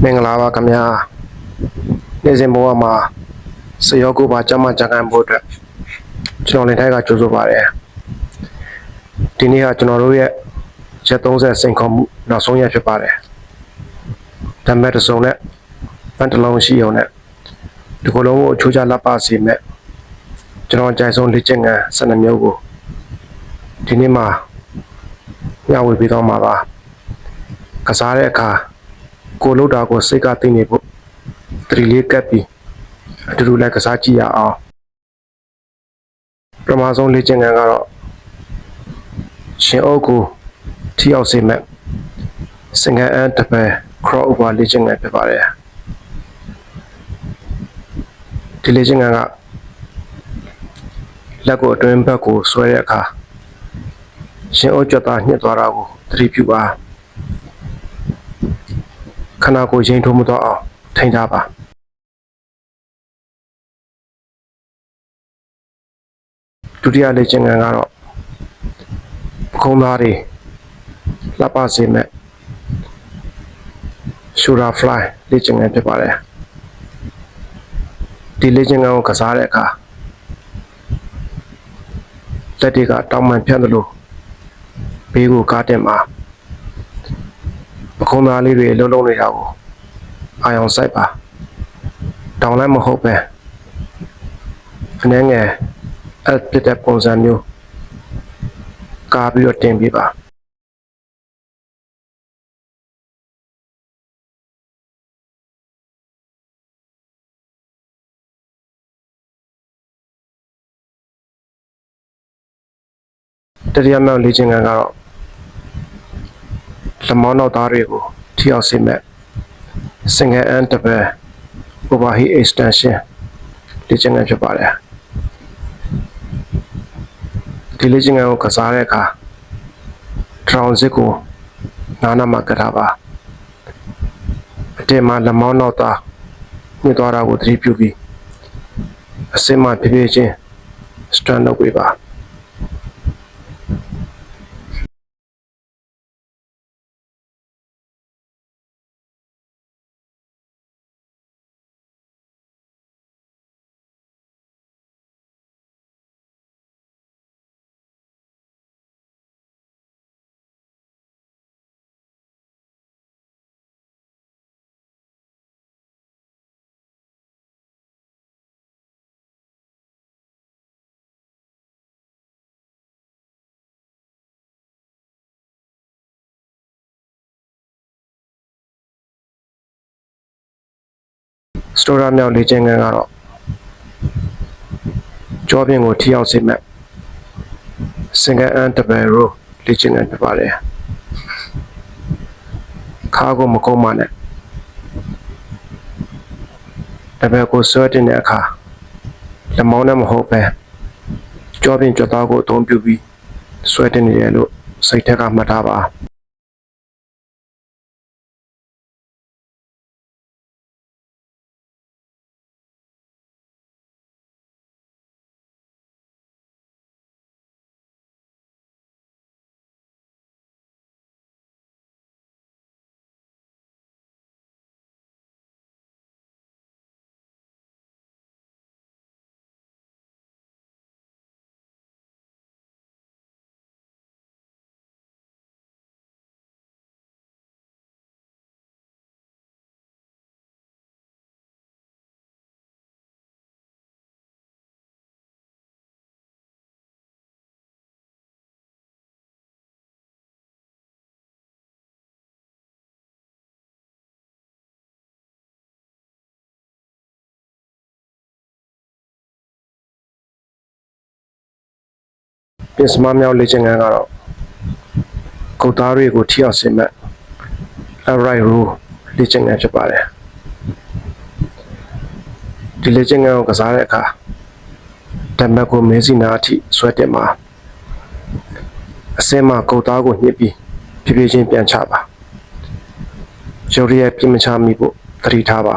မင်္ဂလာပါခင်ဗျာနေ့စဉ်ဘဝမှာစရောကိုပါကြမ်းမှကြံခံဖို့အတွက်ကျွန်တော်လည်းထိုက်ကကြိုးစားပါတယ်ဒီနေ့ကကျွန်တော်တို့ရဲ့ရက်30စိန်ခေါ်မှုနောက်ဆုံးရက်ဖြစ်ပါတယ်ဓမ္မတစုံနဲ့ဖန်တလုံးရှိအောင်နဲ့ဒီကိုယ်လုံးကိုအချိုးချလက်ပါစီမဲ့ကျွန်တော်ကြိုက်ဆုံးလက်ကျင်ငံ12မျိုးကိုဒီနေ့မှာညဝေပေးတော့မှာပါကစားတဲ့အခါကိုလုတ်တာကိုစိတ်ကသိနေဖို့တရီလေးကပ်ပြီးအတူတူလည်းကစားကြည့်ရအောင်ပထမဆုံးလေ့ကျင့်ခန်းကတော့ရှင်အုပ်ကိုထိရောက်စေမဲ့စင်ကန်အန်တပယ် cross over လေ့ကျင့်ခန်းဖြစ်ပါတယ်ဒီလေ့ကျင့်ခန်းကလက်ကိုအတွင်းဘက်ကိုဆွဲတဲ့အခါရှင်အုပ်ကြွတာညှစ်သွားတာကိုသတိပြုပါခဏကိုရင်ထိုးမတော့အောင်ထိန်းထားပါဒုတိယလေ့ကျင့်ခန်းကတော့ပခုံးသားတွေလှပစေမဲ့ shoulder fly လေ့ကျင့်ခန်းဖြစ်ပါတယ်ဒီလေ့ကျင့်ခန်းကိုကစားတဲ့အခါလက်တွေကတောင်းပန်ဖြန့်သလိုဘေးကိုကားတင်ပါပခုံးသားလေးတွေလုံးလုံးနေတာကိုအာရုံစိုက်ပါတောင်းလည်းမဟုတ်ပဲအနေငယ်အဲ့ပြတဲ့ပုံစံမျိုးကားပြီးတော့တင်ပြပါတတိယမြောက်လေ့ကျင့်ခန်းကတော့လက်မောင်းနောက်သားတွေကိုထိရောက်စေမဲ့ single and double overhead extension လေ့ကျင့်ခန်းဖြစ်ပါတယ်ဒီလေ့ကျင့်ခန်းကိုကစားတဲ့အခါ transit ကိုနားမှာကထားပါအတင်မှာလက်မောင်းနောက်သားညှစ်သွားတာကိုသတိပြုပြီးအစင်မှဖြည်းဖြည်းချင်း strand လုပ်ပေးပါစတိုရာမြောက်လေ့ကျင့်ခန်းကတော့ကြောပြင်ကိုထိရောက်စေမဲ့ single and double row လေ့ကျင့်ခန်းဖြစ်ပါတယ်ခါကိုမကုန်းမနဲ့တပည့်ကိုဆွဲတင်တဲ့အခါလက်မောင်းနဲ့မဟုတ်ပဲကြောပြင်ကြွသားကိုအသုံးပြုပြီးဆွဲတင်နေတယ်လို့စိတ်ထက်ကမှတ်ထားပါပြင်စမမြောက်လေ့ကျင့်ခန်းကတော့ကုတ်သားတွေကိုထိရောက်စေမဲ့ upright row လေ့ကျင့်ခန်းဖြစ်ပါတယ်ဒီလေ့ကျင့်ခန်းကိုကစားတဲ့အခါဓမ္မကိုမင်းစီနာအထိဆွဲတင်ပါအစင်းမှာကုတ်သားကိုညှစ်ပြီးဖြည်းဖြည်းချင်းပြန်ချပါရုပ်ရည်ပြင်းမချမိဖို့သတိထားပါ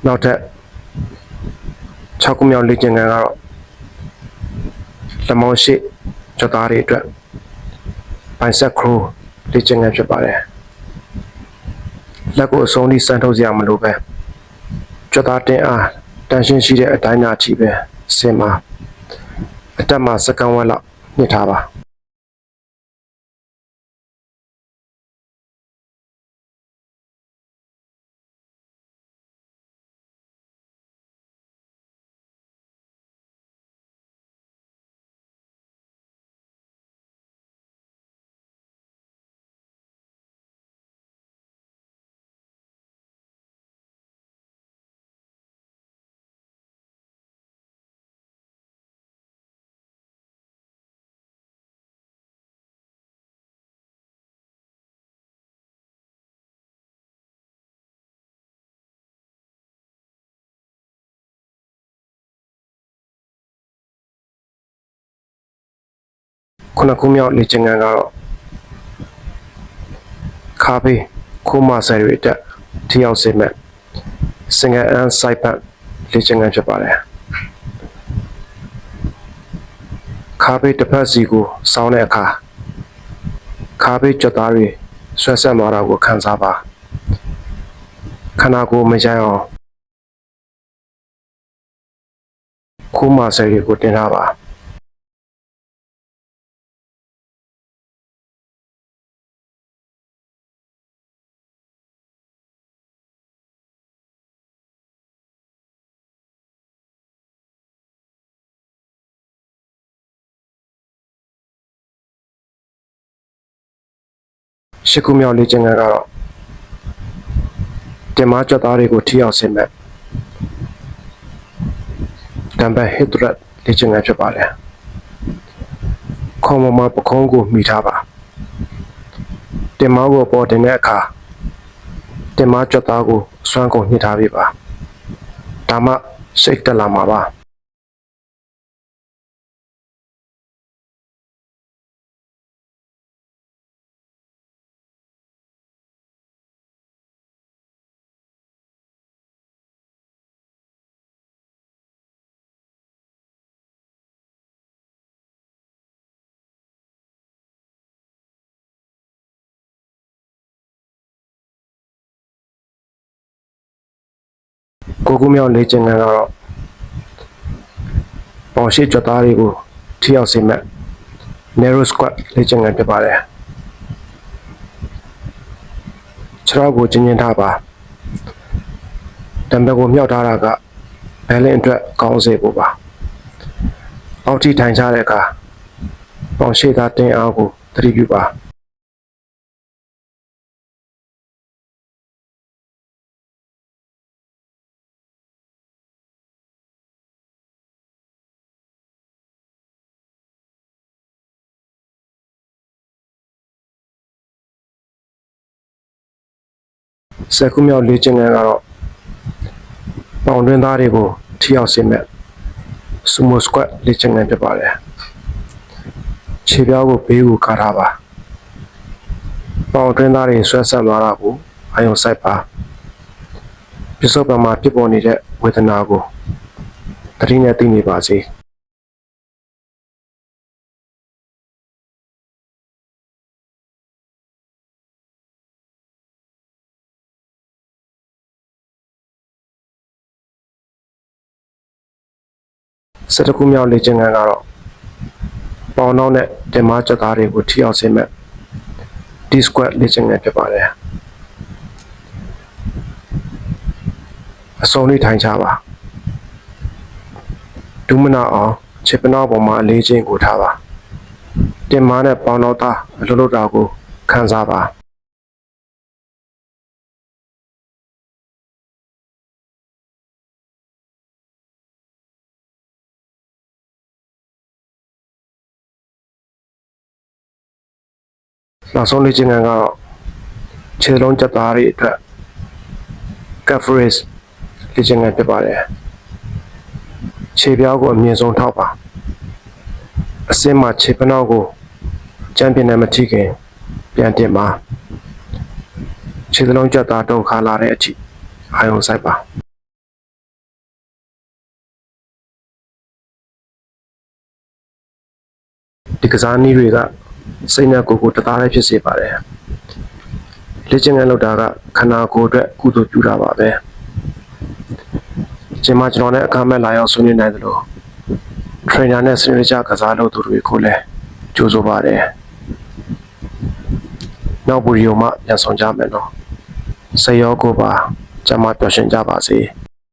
နောက်ထပ်6ခုမြောက်လေ့ကျင့်ခန်းကတော့လက်မောင်းရှိကြွသားတွေအတွက် bicep curl လေ့ကျင့်ခန်းဖြစ်ပါတယ်လက်ကိုအဆုံးထိစမ်းထုတ်စရာမလိုပဲကြွသားတင်းအားတန်ရှင်းရှိတဲ့အတိုင်းအထိပဲဆင်မှာအတက်မှာစက္ကန့်ဝက်လောက်ညှစ်ထားပါ9ခုမြောက်လေ့ကျင့်ခန်းကတော့ခါဘေးခိုးမဆယ်တွေအတွက်ထိရောက်စေမဲ့ single and side bend လေ့ကျင့်ခန်းဖြစ်ပါတယ်ခါဘေးတစ်ဖက်စီကိုစောင်းတဲ့အခါခါဘေးကြွသားတွေဆွဲဆက်သွားတာကိုခံစားပါခန္ဓာကိုယ်မရိုင်းအောင်ခိုးမဆယ်တွေကိုတင်ထားပါ10ခုမြောက်လေ့ကျင့်ခန်းကတော့တင်မကြွသားတွေကိုထိရောက်စေမဲ့ dumbbell hip thrust လေ့ကျင့်ခန်းဖြစ်ပါတယ်ခေါင်းပေါ်မှာပခုံးကိုမှီထားပါတင်မကိုပေါ်တင်တဲ့အခါတင်မကြွသားကိုစွမ်းကုန်ညှစ်ထားပေးပါဒါမှစိတ်တက်လာမှာပါ9ခုမြောက်လေ့ကျင့်ခန်းကတော့ပေါင်ရှိကြွသားတွေကိုထိရောက်စေမဲ့ narrow squat လေ့ကျင့်ခန်းဖြစ်ပါတယ်ခြေထောက်ကိုကျဉ်းထားပါဒမ်ဘယ်ကိုမြှောက်ထားတာကဘယ်လင်းအတွက်ကောင်းစေဖို့ပါအောက်ထိထိုင်ချတဲ့အခါပေါင်ရှိသားတင်းအားကိုသတိပြုပါ10ခုမြောက်လေ့ကျင့်ခန်းကတော့ပေါင်တွင်းသားတွေကိုထိရောက်စေမဲ့ sumo squat လေ့ကျင့်ခန်းဖြစ်ပါတယ်ခြေပြောက်ကိုဘေးကိုကာထားပါပေါင်တွင်းသားတွေဆွဲဆက်သွားတာကိုအာရုံစိုက်ပါပစ္စုပန်မှာဖြစ်ပေါ်နေတဲ့ဝေဒနာကိုသတိနဲ့သိနေပါစေ11ခုမြောက်လေ့ကျင့်ခန်းကတော့ပေါင်နှောင်းနဲ့တင်မကြွသားတွေကိုထိရောက်စေမဲ့ D squat လေ့ကျင့်ခန်းဖြစ်ပါတယ်အဆုံးလေးထိုင်ချပါဒူးမနာအောင်ခြေပနောက်ပေါ်မှာအလေးချိန်ကိုထားပါတင်မနဲ့ပေါင်နှောင်းသားအလုပ်လုပ်တာကိုခံစားပါနောက်ဆုံးလေ့ကျင့်ခန်းကတော့ခြေလုံးကြွသားတွေအတွက် calf raise လေ့ကျင့်ခန်းဖြစ်ပါတယ်ခြေပြောက်ကိုအမြင့်ဆုံးထောက်ပါအစင်းမှာခြေပနောက်ကိုကြမ်းပြင်းနဲ့မထိခင်ပြန်တင်ပါခြေလုံးကြွသားတုံခါလာတဲ့အထိအာရုံစိုက်ပါ ဒီကစားနည်းတွေကစိတ်နဲ့ကိုယ်ကိုတသားတည်းဖြစ်စေပါတယ်လေ့ကျင့်ခန်းလုပ်တာကခန္ဓာကိုယ်အတွက်ကုသိုလ်ပြုတာပါပဲကျွန်တော်နဲ့အခမဲ့လာရောက်ဆွေးနွေးနိုင်သလို trainer နဲ့စနစ်ကျကစားလုပ်သူတွေကိုလည်းကြိုးဆိုပါတယ်နောက်ဗီဒီယိုမှာပြန်ဆောင်ကြမယ်နော်စိတ်ရောကိုယ်ပါကျမပျော်ရွှင်ကြပါစေ